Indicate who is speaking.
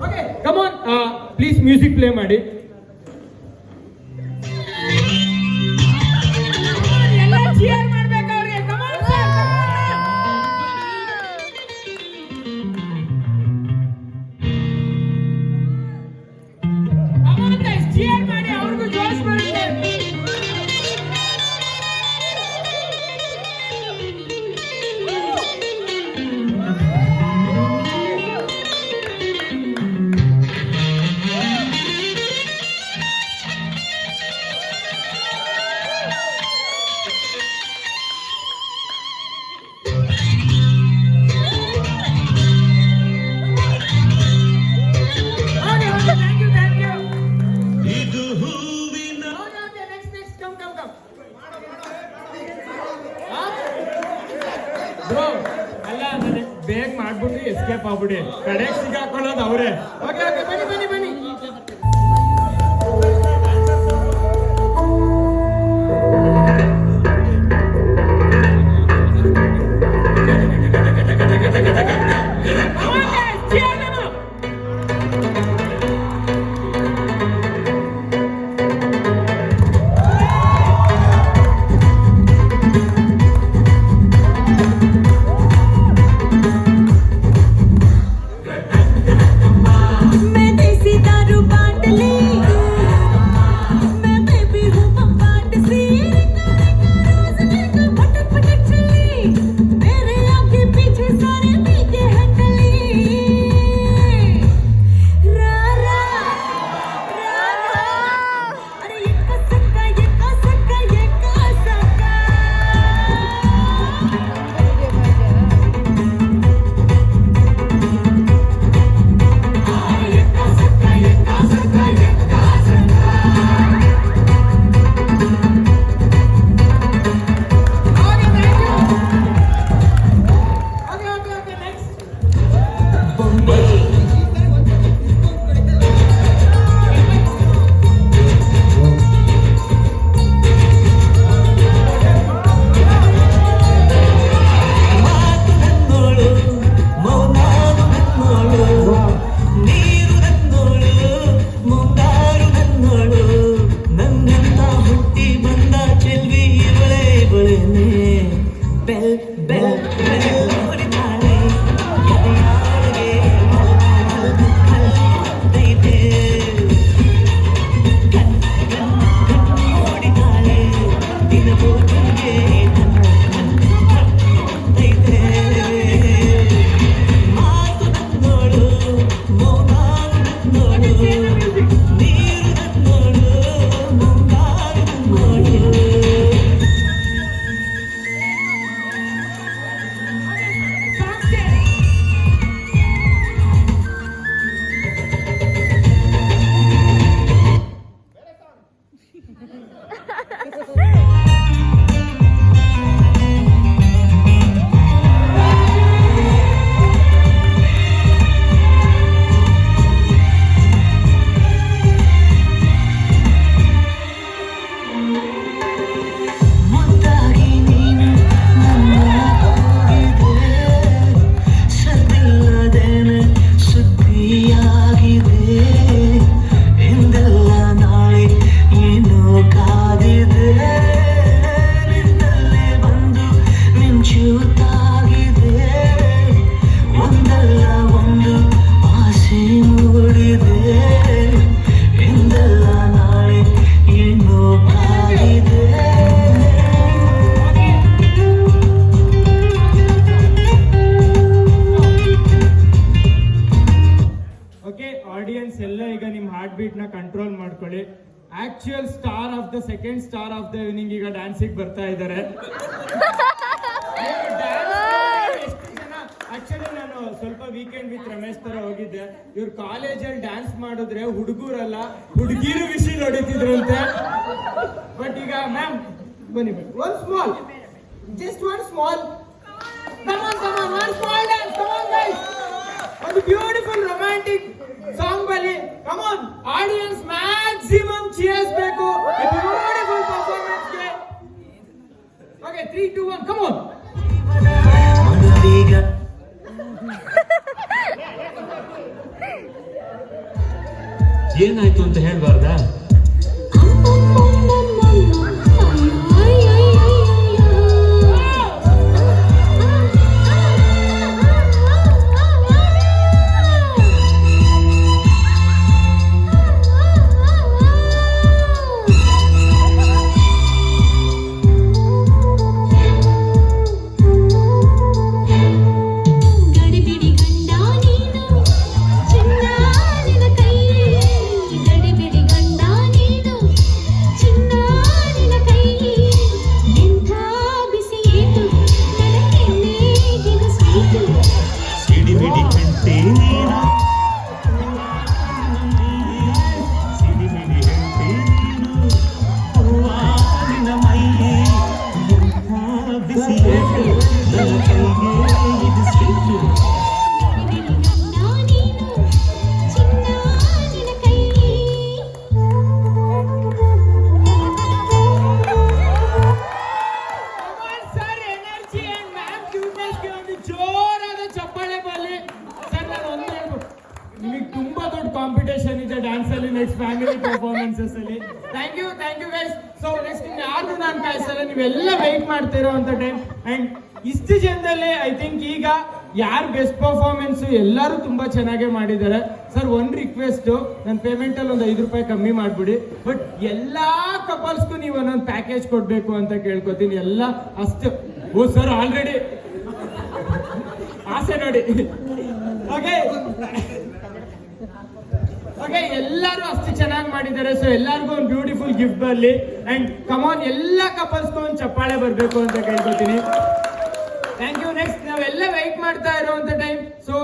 Speaker 1: Okay come on please music play ಮಾಡಿ. ಎಲ್ಲ cheer ಮಾಡ್ಬೇಕು ಅವ್ರಿಗೆ. Come on sir, come on guys, cheer ಮಾಡಿ, ಅವ್ರಿಗೂ ಜೋಶ್ ಬರುತ್ತೆ. ಬ್ರೋ ಅಲ್ಲ ನನಗೆ ಬೇಗ ಮಾಡ್ಬಿಟ್ಟು ಎಸ್ಕೇಪ್ ಆಗ್ಬಿಡಿ, ಕಡೆಗೆ ಸಿಗಾಕೊಳ್ಳೋದು ಅವರೇ. ಓಕೆ ಓಕೆ, ಬನ್ನಿ ಬನ್ನಿ ಬನ್ನಿ. ಕಂಟ್ರೋಲ್ ಮಾಡ್ಕೊಳ್ಳಿ. Actual star of the second star of the evening ಈಗ ಡ್ಯಾನ್ಸಿಗೆ ಬರ್ತಾ ಇದ್ದಾರೆ. ಆಕ್ಚುಲಿ ನಾನು ಸ್ವಲ್ಪ ವೀಕೆಂಡ್ ವಿತ್ ರಮೇಶ್ ತರ ಹೋಗಿದ್ದೆ. ಇವ್ರ ಕಾಲೇಜಲ್ಲಿ ಡ್ಯಾನ್ಸ್ ಮಾಡಿದ್ರೆ ಹುಡುಗರಲ್ಲ ಹುಡುಗಿರು ವಿಸಿಲ್ ಹೊಡಿತಿದ್ರಂತೆ. ಬಟ್ ಈಗ ಮ್ಯಾಮ್ ಬನ್ನಿ ಬನ್ನಿ, one small, just one small, come on, one small dance, come on guys, ಒಂದು ಬ್ಯೂಟಿಫುಲ್ ರೊಮ್ಯಾಂಟಿಕ್ ಸಾಂಗ್ ಬಲ್ಲಿ, come on, audience maximum cheers ಬೇಕು ಬ್ಯೂಟಿಫುಲ್ ಪರ್ಫಾರ್ಮೆನ್ಸ್ ಗೆ. Okay 3 2 1 come on.
Speaker 2: ಏನಾಯ್ತು ಅಂತ ಹೇಳ್ಬಾರ್ದಾ?
Speaker 1: ಜೋರಾದ ಚಪ್ಪಾಳೆ ಬರಲಿ ಸರ್. ನಾನು ಒಂದು ಹೇಳ್ಬೋದು, ನಿಮಗೆ ತುಂಬಾ ದೊಡ್ಡ ಕಾಂಪಿಟೇಷನ್ ಇದೆ ಡ್ಯಾನ್ಸ್ ಅಲ್ಲಿ ನೆಕ್ಸ್ಟ್ ಫ್ಯಾಮಿಲಿ ಪರ್ಫಾರ್ಮೆನ್ಸಸ್ ಅಲ್ಲಿ. Thank you guys. So next ಯಾರು ನಾನು ಕಾಯಿಸಲ್ಲ, ನೀವೆಲ್ಲ ವೆಯ್ಟ್ ಮಾಡ್ತಿರೋ ಅಂತ ಟೈಮ್. ಅಂಡ್ ಇಷ್ಟು ಜನದಲ್ಲಿ ಐ ಥಿಂಕ್ ಈಗ ಯಾರು ಬೆಸ್ಟ್ ಪರ್ಫಾರ್ಮೆನ್ಸ್ ಎಲ್ಲರೂ ತುಂಬಾ ಚೆನ್ನಾಗೇ ಮಾಡಿದ್ದಾರೆ. ಸರ್ ಒಂದು ರಿಕ್ವೆಸ್ಟ್, ನನ್ನ ಪೇಮೆಂಟ್ ಅಲ್ಲಿ ಒಂದು 5 ರೂಪಾಯಿ ಕಮ್ಮಿ ಮಾಡ್ಬಿಡಿ. ಬಟ್ ಎಲ್ಲಾ ಕಪಲ್ಸ್ಗೂ ನೀವು ಒಂದೊಂದು ಪ್ಯಾಕೇಜ್ ಕೊಡ್ಬೇಕು ಅಂತ ಕೇಳ್ಕೊತೀನಿ. ಎಲ್ಲ ಅಷ್ಟು ಓ ಸರ್ ಆಲ್ರೆಡಿ ಆಸೆ ನೋಡಿ. ಓಕೆ ಎಲ್ಲರೂ ಅಷ್ಟು ಚೆನ್ನಾಗಿ ಮಾಡಿದ್ದಾರೆ. ಸೊ ಎಲ್ಲರಿಗೂ ಒಂದು ಬ್ಯೂಟಿಫುಲ್ ಗಿಫ್ಟ್ ಬರಲಿ. ಅಂಡ್ ಕಮಾನ್ ಎಲ್ಲ ಕಪಲ್ಸ್ಗೂ ಒಂದು ಚಪ್ಪಾಳೆ ಬರಬೇಕು ಅಂತ ಕೇಳ್ಕೊತೀನಿ. Thank you. ನೆಕ್ಸ್ಟ್ ನಾವೆಲ್ಲ ವೆಯ್ಟ್ ಮಾಡ್ತಾ ಇರೋಂಥ ಟೈಮ್. ಸೊ